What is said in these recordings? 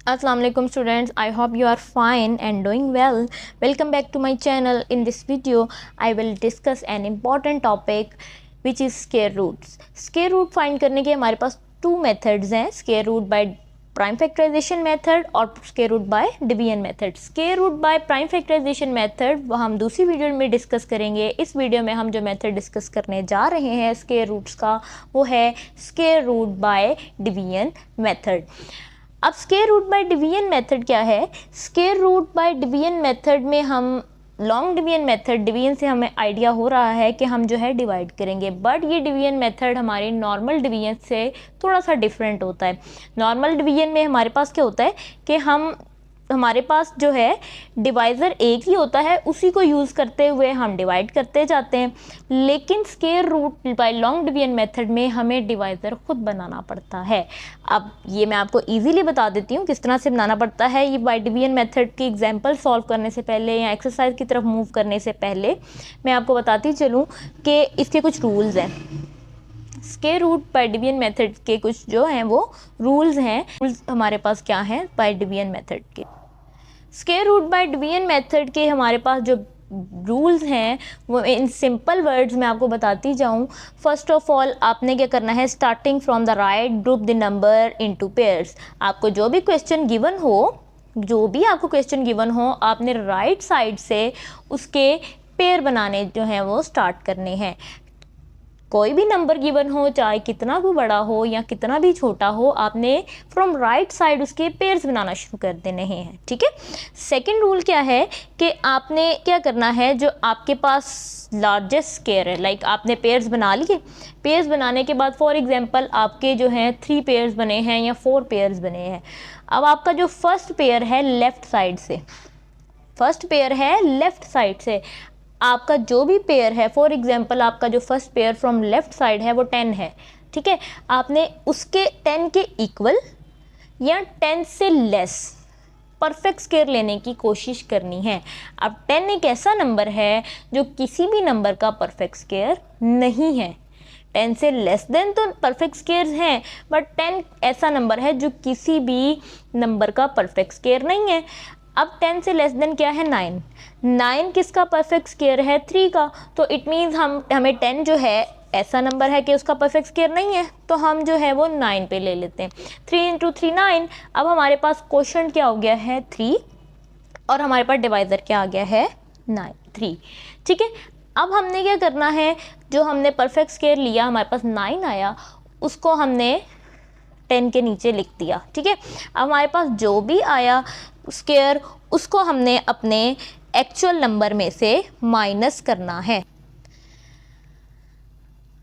Assalamu alaikum students, I hope you are fine and doing well. Welcome back to my channel. In this video I will discuss an important topic which is square roots. Square root find करने के हमारे पास two methods हैं, square root by prime factorization method और square root by division method. Square root by prime factorization method वो हम दूसरी video में discuss करेंगे. इस वीडियो में हम जो मेथड डिस्कस करने जा रहे हैं स्क्वायर रूट्स का वो है square root by division method. अब square root by division method क्या है? Square root by division method में हम लॉन्ग डिवीजन मेथड, डिवीजन से हमें आइडिया हो रहा है कि हम जो है डिवाइड करेंगे, बट ये डिवीजन मेथड हमारी नॉर्मल डिवीजन से थोड़ा सा डिफरेंट होता है. नॉर्मल डिवीजन में हमारे पास क्या होता है कि हमारे पास जो है डिवाइज़र एक ही होता है, उसी को यूज़ करते हुए हम डिवाइड करते जाते हैं. लेकिन square root by long division method में हमें डिवाइज़र खुद बनाना पड़ता है. अब ये मैं आपको इजीली बता देती हूँ किस तरह से बनाना पड़ता है. ये बाय डिवीजन मेथड की एग्जांपल सॉल्व करने से पहले या एक्सरसाइज की तरफ मूव करने से पहले मैं आपको बताती चलूँ कि इसके कुछ रूल्स हैं. Square root by division method के कुछ जो हैं वो रूल्स हैं. रूल्स हमारे पास क्या हैं बाय डिवीजन मेथड के? Square root by division method के हमारे पास जो रूल्स हैं वो इन सिंपल वर्ड्स में आपको बताती जाऊँ. फर्स्ट ऑफ ऑल आपने क्या करना है, starting from the right group the number into pairs. आपको जो भी क्वेश्चन गिवन हो आपने राइट साइड से उसके पेयर बनाने जो हैं वो स्टार्ट करने हैं. कोई भी नंबर गिवन हो, चाहे कितना भी बड़ा हो या कितना भी छोटा हो, आपने फ्रॉम राइट साइड उसके पेयर्स बनाना शुरू कर देने हैं. ठीक है. सेकंड रूल क्या है कि आपने क्या करना है, जो आपके पास लार्जेस्ट स्क्वायर है, लाइक आपने पेयर्स बना लिए. पेयर्स बनाने के बाद फॉर एग्जांपल आपके जो हैं 3 पेयर्स बने हैं या 4 पेयर्स बने हैं. अब आपका जो फर्स्ट पेयर है लेफ़्ट साइड से आपका जो भी पेयर है, फॉर एग्जांपल आपका जो first pair from left side है वो 10 है. ठीक है. आपने उसके 10 के इक्वल या 10 से लेस परफेक्ट स्क्वायर लेने की कोशिश करनी है. अब 10 एक ऐसा नंबर है जो किसी भी नंबर का परफेक्ट स्क्वायर नहीं है. 10 से लेस देन तो परफेक्ट स्क्वायर्स हैं, बट 10 ऐसा नंबर है जो किसी भी नंबर का परफेक्ट स्क्वायर नहीं है. अब 10 से लेस देन क्या है? 9 किसका परफेक्ट स्क्वायर है? 3 का. तो इट मीन्स हमें 10 जो है ऐसा नंबर है कि उसका परफेक्ट स्क्वायर नहीं है, तो हम जो है वो 9 पे ले लेते हैं. 3 × 3 9. अब हमारे पास क्वोशंट क्या हो गया है? 3 और हमारे पास डिवाइज़र क्या आ गया है? 3. ठीक है. अब हमने क्या करना है, जो हमने परफेक्ट स्क्वायर लिया हमारे पास 9 आया, उसको हमने 10 के नीचे लिख दिया. ठीक है. अब हमारे पास जो भी आया स्क्वायर उसको हमने अपने एक्चुअल नंबर में से माइनस करना है.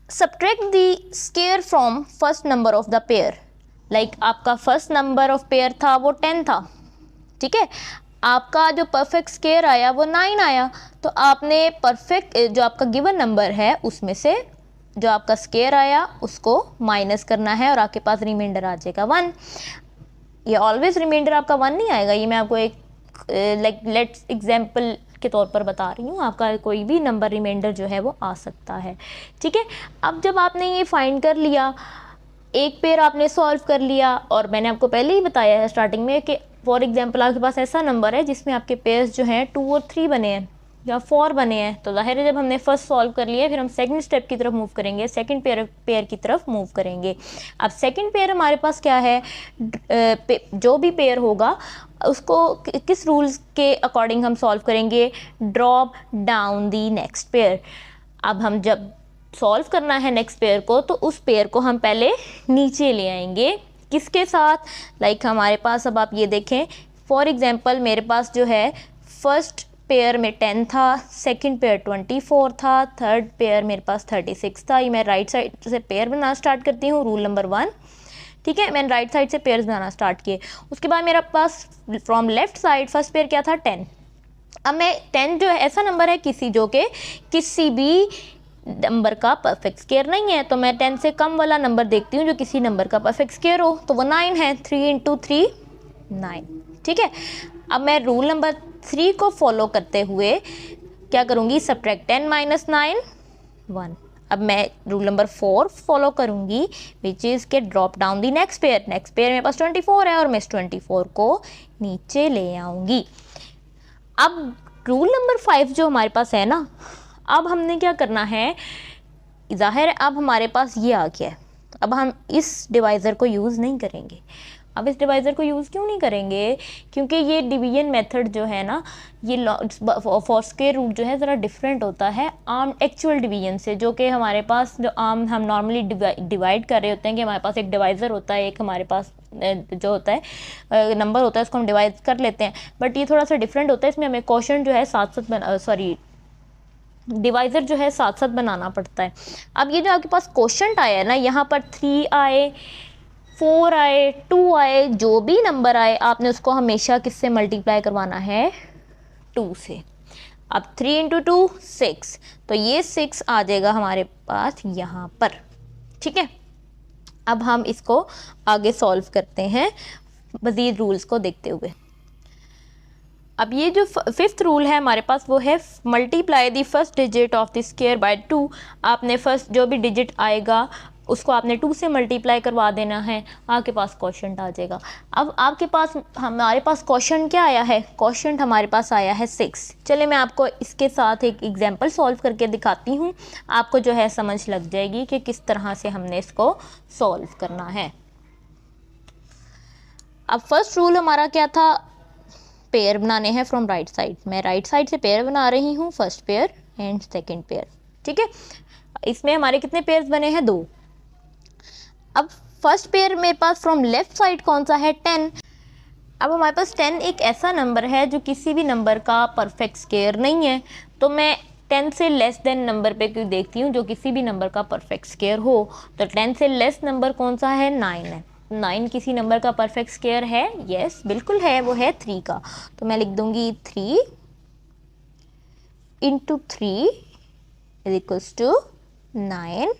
Subtract the square from first number of the pair. Like आपका फर्स्ट नंबर ऑफ पेयर था वो 10 था. ठीक है. आपका जो परफेक्ट स्क्वायर आया वो 9 आया, तो आपने परफेक्ट जो आपका गिवन नंबर है उसमें से जो आपका स्क्वायर आया उसको माइनस करना है और आपके पास रिमाइंडर आ जाएगा 1. ये ऑलवेज रिमाइंडर आपका 1 नहीं आएगा, ये मैं आपको एक लाइक लेट्स एग्जाम्पल के तौर पर बता रही हूँ. आपका कोई भी नंबर रिमाइंडर जो है वो आ सकता है. ठीक है. अब जब आपने ये फाइंड कर लिया, एक पेयर आपने सॉल्व कर लिया, और मैंने आपको पहले ही बताया है स्टार्टिंग में कि फॉर एग्जांपल आपके पास ऐसा नंबर है जिसमें आपके पेयर्स जो हैं 2 और 3 बने हैं या 4 बने हैं, तो ज़ाहिर है जब हमने फर्स्ट सॉल्व कर लिया फिर हम सेकंड स्टेप की तरफ मूव करेंगे, सेकंड पेयर की तरफ मूव करेंगे. अब सेकंड पेयर हमारे पास क्या है, जो भी पेयर होगा उसको किस रूल्स के अकॉर्डिंग हम सॉल्व करेंगे? Drop down the next pair. अब हम जब सॉल्व करना है नेक्स्ट पेयर को, तो उस पेयर को हम पहले नीचे ले आएंगे. किसके साथ? लाइक हमारे पास, अब आप ये देखें, फॉर एग्जांपल मेरे पास जो है फर्स्ट पेयर में 10 था, सेकंड पेयर 24 था, थर्ड पेयर मेरे पास 36 था. ये मैं राइट साइड से पेयर बनाना स्टार्ट करती हूँ, रूल नंबर 1. ठीक है. मैंने राइट साइड से पेयर्स बनाना स्टार्ट किए. उसके बाद मेरा पास from left side first pair क्या था? 10. अब मैं 10 जो है ऐसा नंबर है जो कि किसी भी नंबर का परफेक्ट स्क्वायर नहीं है, तो मैं 10 से कम वाला नंबर देखती हूँ जो किसी नंबर का परफेक्ट स्क्वायर हो, तो वो 9 है. 3 × 3 9. ठीक है. अब मैं रूल नंबर 3 को फॉलो करते हुए क्या करूँगी? सब्ट्रैक्ट 10 - 9 1. अब मैं रूल नंबर 4 फॉलो करूँगी, विच इज़ के drop down the next pair. Next pair मेरे पास 24 है और मैं इस 24 को नीचे ले आऊँगी। अब रूल नंबर 5 जो हमारे पास है ना, अब हमने क्या करना है, ज़ाहिर है अब हमारे पास ये आ गया है, अब हम इस डिवाइज़र को यूज़ नहीं करेंगे। अब इस डिवाइज़र को यूज़ क्यों नहीं करेंगे, क्योंकि ये डिवीजन मेथड जो है ना, ये फॉर स्क्वायर रूट जो है ज़रा डिफरेंट होता है आम एक्चुअल डिवीजन से, जो कि हमारे पास जो आम हम नॉर्मली डिवाइड कर रहे होते हैं कि हमारे पास एक डिवाइज़र होता है, एक हमारे पास जो होता है नंबर होता है, उसको हम डिवाइड कर लेते हैं। बट ये थोड़ा सा डिफरेंट होता है, इसमें हमें क्वोशंट जो है साथ साथ डिवाइज़र जो है साथ साथ बनाना पड़ता है। अब ये जो आपके पास क्वोशंट आया है ना, यहाँ पर 3 आए, 4 आए, 2 आए, जो भी नंबर आए आपने उसको हमेशा किससे मल्टीप्लाई करवाना है, 2 से। अब 3 इंटू 2 6, तो ये 6 आ जाएगा हमारे पास यहाँ पर। ठीक है, अब हम इसको आगे सॉल्व करते हैं मज़ीद रूल्स को देखते हुए। अब ये जो 5th रूल है हमारे पास वो है multiply the first digit of the square by 2। आपने फर्स्ट जो भी डिजिट आएगा उसको आपने 2 से मल्टीप्लाई करवा देना है, आपके पास क्वोशंट आ जाएगा। अब आपके पास हमारे पास क्वोशंट क्या आया है, क्वोशंट हमारे पास आया है 6। चलिए मैं आपको इसके साथ एक एग्जांपल सॉल्व करके दिखाती हूँ, आपको जो है समझ लग जाएगी कि किस तरह से हमने इसको सॉल्व करना है। अब फर्स्ट रूल हमारा क्या था, पेयर बनाने हैं फ्रॉम राइट साइड। मैं राइट साइड से पेयर बना रही हूँ, first pair and second pair. ठीक है, इसमें हमारे कितने पेयर्स बने हैं, 2। अब फर्स्ट पेयर मेरे पास फ्रॉम लेफ्ट साइड कौन सा है, 10। अब हमारे पास 10 एक ऐसा नंबर है जो किसी भी नंबर का परफेक्ट स्क्वायर नहीं है, तो मैं 10 से लेस देन नंबर पे क्यों देखती हूँ जो किसी भी नंबर का परफेक्ट स्क्वायर हो। तो 10 से लेस नंबर कौन सा है, 9 है। 9 किसी नंबर का परफेक्ट स्क्वायर है, यस बिल्कुल है, वो है 3 का। तो मैं लिख दूंगी 3 इंटू 3 इज इक्वल्स टू 9।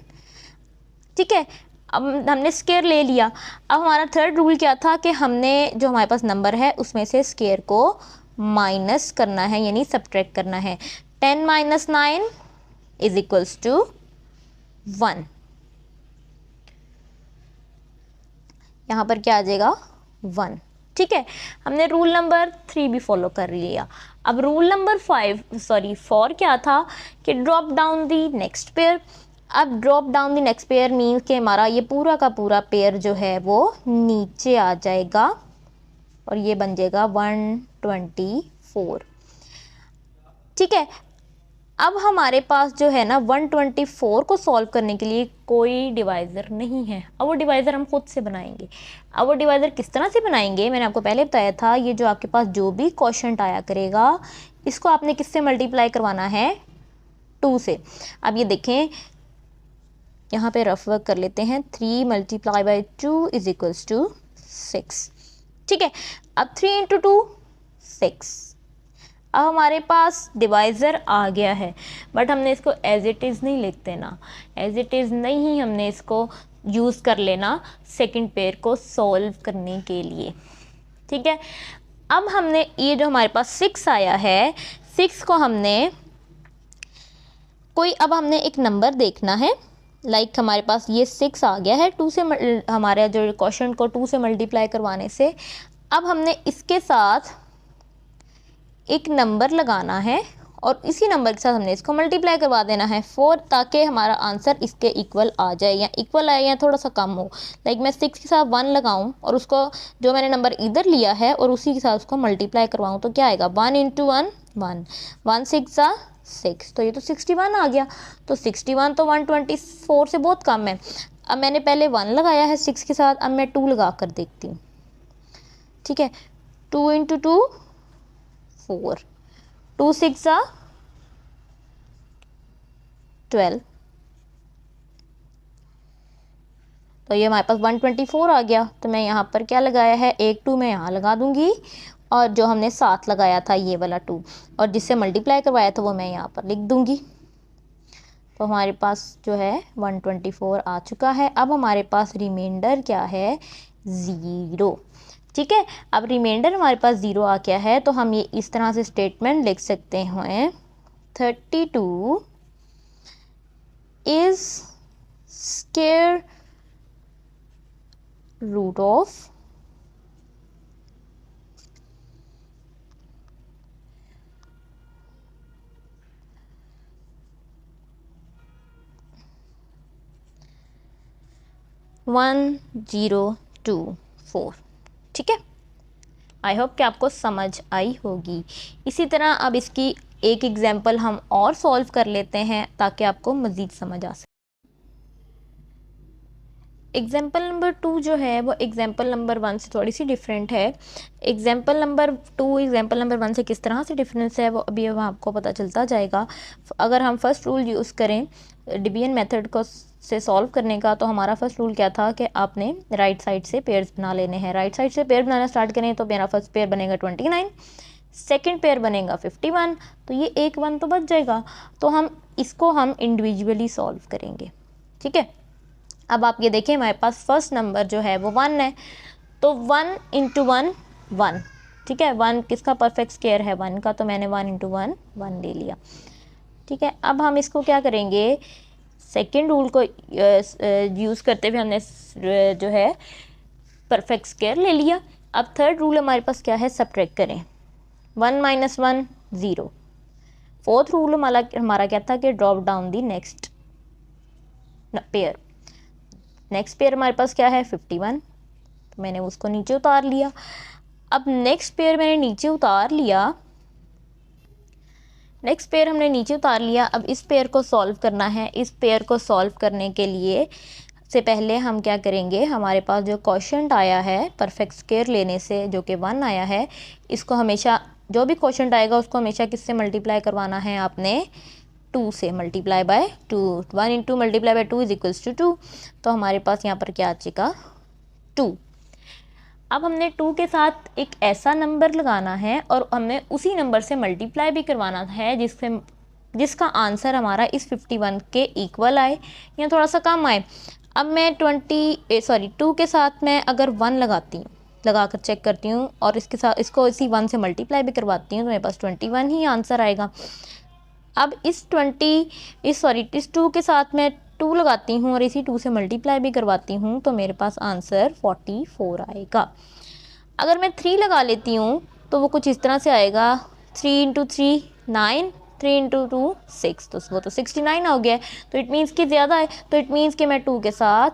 ठीक है, अब हमने स्क्वायर ले लिया। अब हमारा थर्ड रूल क्या था कि हमने जो हमारे पास नंबर है उसमें से स्क्वायर को माइनस करना है, यानी सब्ट्रैक्ट करना है। 10 माइनस 9 इज इक्वल्स टू 1। यहाँ पर क्या आ जाएगा, 1। ठीक है, हमने रूल नंबर 3 भी फॉलो कर लिया। अब रूल नंबर 4 क्या था कि drop down the next pair. अब drop down the next pair means कि हमारा ये पूरा का पूरा पेयर जो है वो नीचे आ जाएगा और ये बन जाएगा 124। ठीक है, अब हमारे पास जो है ना 124 को सॉल्व करने के लिए कोई डिवाइज़र नहीं है। अब वो डिवाइज़र हम खुद से बनाएंगे। अब वो डिवाइज़र किस तरह से बनाएंगे, मैंने आपको पहले बताया था, ये जो आपके पास जो भी क्वोशंट आया करेगा इसको आपने किससे मल्टीप्लाई करवाना है, 2 से। अब ये देखें, यहाँ पे रफ वर्क कर लेते हैं। 3 multiply by 2 is equals to 6। ठीक है, अब 3 इंटू 2 6। अब हमारे पास डिवाइज़र आ गया है, बट हमने इसको एज इट इज़ नहीं लिखते ना, एज इट इज़ नहीं, हमने इसको यूज़ कर लेना सेकंड पेयर को सॉल्व करने के लिए। ठीक है, अब हमने ये जो हमारे पास 6 आया है, 6 को हमने अब हमने एक नंबर देखना है। लाइक हमारे पास ये 6 आ गया है, 2 से हमारे जो क्वोशंट को 2 से मल्टीप्लाई करवाने से। अब हमने इसके साथ एक नंबर लगाना है और इसी नंबर के साथ हमने इसको मल्टीप्लाई करवा देना है 4, ताकि हमारा आंसर इसके इक्वल आ जाए, या इक्वल आए या थोड़ा सा कम हो। लाइक मैं 6 के साथ 1 लगाऊं और उसको जो मैंने नंबर इधर लिया है और उसी के साथ उसको मल्टीप्लाई करवाऊं तो क्या आएगा, 1 इंटू 1 1, 1 6 6, तो ये तो 61 आ गया। तो 61 तो 124 से बहुत कम है। अब मैंने पहले 1 लगाया है 6 के साथ, अब मैं 2 लगा कर देखती हूँ। ठीक है, 2 इंटू 2 4, 2 6 12, तो ये हमारे पास 124 आ गया। तो मैं यहाँ पर क्या लगाया है, एक 2 मैं यहाँ लगा दूंगी और जो हमने 7 लगाया था ये वाला 2 और जिससे मल्टीप्लाई करवाया था वो मैं यहाँ पर लिख दूंगी। तो हमारे पास जो है 124 आ चुका है। अब हमारे पास रिमाइंडर क्या है, 0। ठीक है, अब रिमाइंडर हमारे पास 0 आ गया है, तो हम ये इस तरह से स्टेटमेंट लिख सकते हैं 32 is square root of 1024। ठीक है, आई होप कि आपको समझ आई होगी। इसी तरह अब इसकी एक एग्जाम्पल हम और सॉल्व कर लेते हैं ताकि आपको मज़ीद समझ आ सके। एग्जाम्पल नंबर 2 जो है वो एग्जाम्पल नंबर 1 से थोड़ी सी डिफरेंट है। एग्जाम्पल नंबर 2 एग्जाम्पल नंबर 1 से किस तरह से डिफरेंस है वो अभी आपको पता चलता जाएगा। अगर हम फर्स्ट रूल यूज़ करें डिवीजन मेथड को से सॉल्व करने का, तो हमारा फर्स्ट रूल क्या था कि आपने राइट साइड से पेयर्स बना लेने हैं। राइट साइड से पेयर बनाना स्टार्ट करें तो मेरा फर्स्ट पेयर बनेगा 29, सेकंड पेयर बनेगा 51, तो ये एक 1 तो बच जाएगा। तो इसको हम इंडिविजुअली सॉल्व करेंगे। ठीक है, अब आप ये देखिए हमारे पास फर्स्ट नंबर जो है वो 1 है, तो 1 इंटू 1 1। ठीक है, 1 किसका परफेक्ट स्क्वायर है? 1 का, तो मैंने 1 इंटू 1 1 ले लिया। ठीक है, अब हम इसको क्या करेंगे, सेकेंड रूल को यूज़ करते हुए हमने जो है परफेक्ट स्क्वायर ले लिया। अब थर्ड रूल हमारे पास क्या है, सब्ट्रैक्ट करें। 1 माइनस 1 0। फोर्थ रूल हमारा क्या था कि drop down the next pair. Next pair हमारे पास क्या है 51, तो मैंने उसको नीचे उतार लिया। अब नेक्स्ट पेयर मैंने नीचे उतार लिया, नेक्स्ट पेयर हमने नीचे उतार लिया। अब इस पेयर को सॉल्व करना है। इस पेयर को सॉल्व करने के लिए से पहले हम क्या करेंगे, हमारे पास जो क्वोशंट आया है परफेक्ट स्क्वायर लेने से जो कि 1 आया है, इसको हमेशा जो भी क्वोशंट आएगा उसको हमेशा किससे मल्टीप्लाई करवाना है आपने, 2 से multiply by 2। 1 into multiply by 2 is equals to 2। तो हमारे पास यहाँ पर क्या आ जाएगा 2। अब हमने 2 के साथ एक ऐसा नंबर लगाना है और हमने उसी नंबर से मल्टीप्लाई भी करवाना है जिसका आंसर हमारा इस 51 के इक्वल आए या थोड़ा सा कम आए। अब मैं 2 के साथ मैं अगर 1 लगा कर चेक करती हूँ और इसके साथ इसको इसी 1 से मल्टीप्लाई भी करवाती हूँ तो मेरे पास 21 ही आंसर आएगा। अब इस 2 के साथ मैं 2 लगाती हूँ और इसी 2 से मल्टीप्लाई भी करवाती हूँ तो मेरे पास आंसर 44 आएगा। अगर मैं 3 लगा लेती हूँ तो वो कुछ इस तरह से आएगा, 3 इंटू 3 9, 3 इंटू 2 6, तो वो तो 69 हो गया है। तो इट मीन्स कि ज़्यादा है, तो इट मीन्स कि मैं 2 के साथ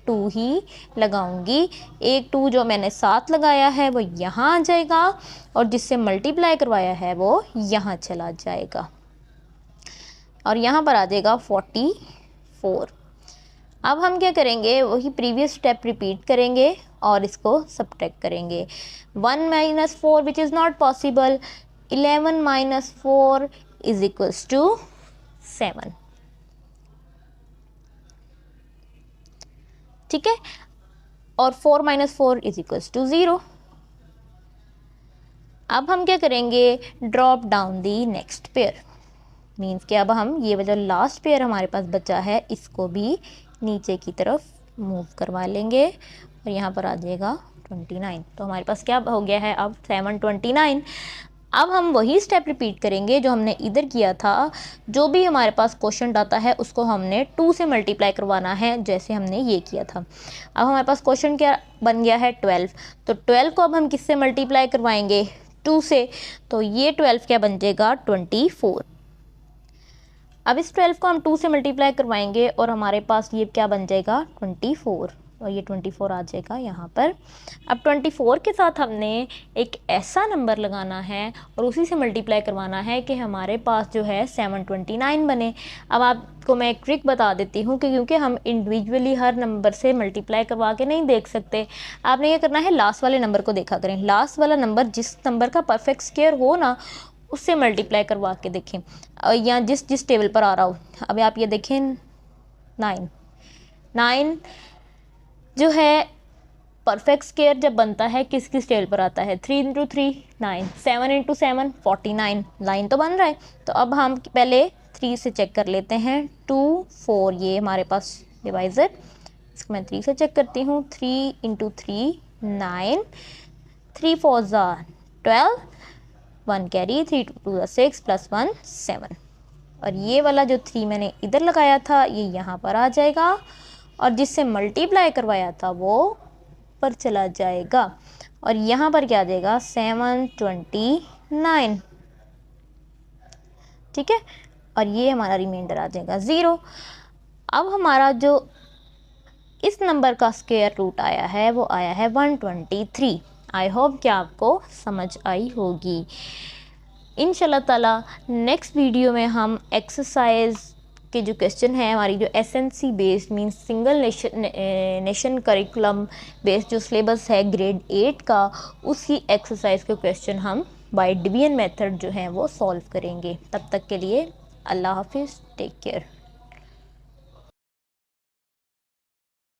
2 ही लगाऊंगी। एक 2 जो मैंने साथ लगाया है वो यहाँ आ जाएगा और जिससे मल्टीप्लाई करवाया है वो यहाँ चला जाएगा और यहाँ पर आ जाएगा 44। अब हम क्या करेंगे, वही प्रीवियस स्टेप रिपीट करेंगे और इसको सब्ट्रैक्ट करेंगे। 1 minus 4 which is not possible, 11 minus 4 is equals to 7। ठीक है, और 4 माइनस 4 इज इक्वल्स टू 0। अब हम क्या करेंगे, drop down the next pair. Means कि अब हम ये जो लास्ट पेयर हमारे पास बचा है इसको भी नीचे की तरफ मूव करवा लेंगे और यहाँ पर आ जाएगा 29। तो हमारे पास क्या हो गया है अब 729। अब हम वही स्टेप रिपीट करेंगे जो हमने इधर किया था। जो भी हमारे पास क्वोशंट आता है उसको हमने 2 से मल्टीप्लाई करवाना है जैसे हमने ये किया था। अब हमारे पास क्वोशंट क्या बन गया है 12, तो 12 को अब हम किससे मल्टीप्लाई करवाएंगे 2 से, तो ये 12 क्या बन जाएगा 24। अब इस 12 को हम 2 से मल्टीप्लाई करवाएंगे और हमारे पास ये क्या बन जाएगा 24 और ये 24 आ जाएगा यहाँ पर। अब 24 के साथ हमने एक ऐसा नंबर लगाना है और उसी से मल्टीप्लाई करवाना है कि हमारे पास जो है 729 बने। अब आपको मैं एक ट्रिक बता देती हूँ कि क्योंकि हम इंडिविजुअली हर नंबर से मल्टीप्लाई करवा के नहीं देख सकते, आपने ये करना है लास्ट वाले नंबर को देखा करें। लास्ट वाला नंबर जिस नंबर का परफेक्ट स्क्वायर हो ना उससे मल्टीप्लाई करवा के देखें या जिस टेबल पर आ रहा हो। अभी आप ये देखें 9 जो है परफेक्ट स्क्वायर जब बनता है किस टेबल पर आता है 3 इंटू 3 9, 7 इंटू 7 49, लाइन तो बन रहा है। तो अब हम पहले 3 से चेक कर लेते हैं, 2 4 ये हमारे पास डिवाइजर, इसको मैं 3 से चेक करती हूँ, 3 इंटू 3 9, 3 4 12, 1 कैरी, 3 2 6 प्लस 1 7। और ये वाला जो 3 मैंने इधर लगाया था ये यहाँ पर आ जाएगा, और जिससे मल्टीप्लाई करवाया था वो पर चला जाएगा, और यहाँ पर क्या आ जाएगा 729, ठीक है। और ये हमारा रिमाइंडर आ जाएगा 0। अब हमारा जो इस नंबर का स्क्वायर रूट आया है वो आया है 123। आई होप कि आपको समझ आई होगी। इंशाल्लाह ताला नेक्स्ट वीडियो में हम एक्सरसाइज के जो क्वेश्चन है, हमारी जो SNC based means single nation curriculum based जो सिलेबस है ग्रेड 8 का, उसी एक्सरसाइज के क्वेश्चन हम बाय डिवीजन मेथड जो है वो सॉल्व करेंगे। तब तक के लिए अल्लाह हाफिज़, टेक केयर।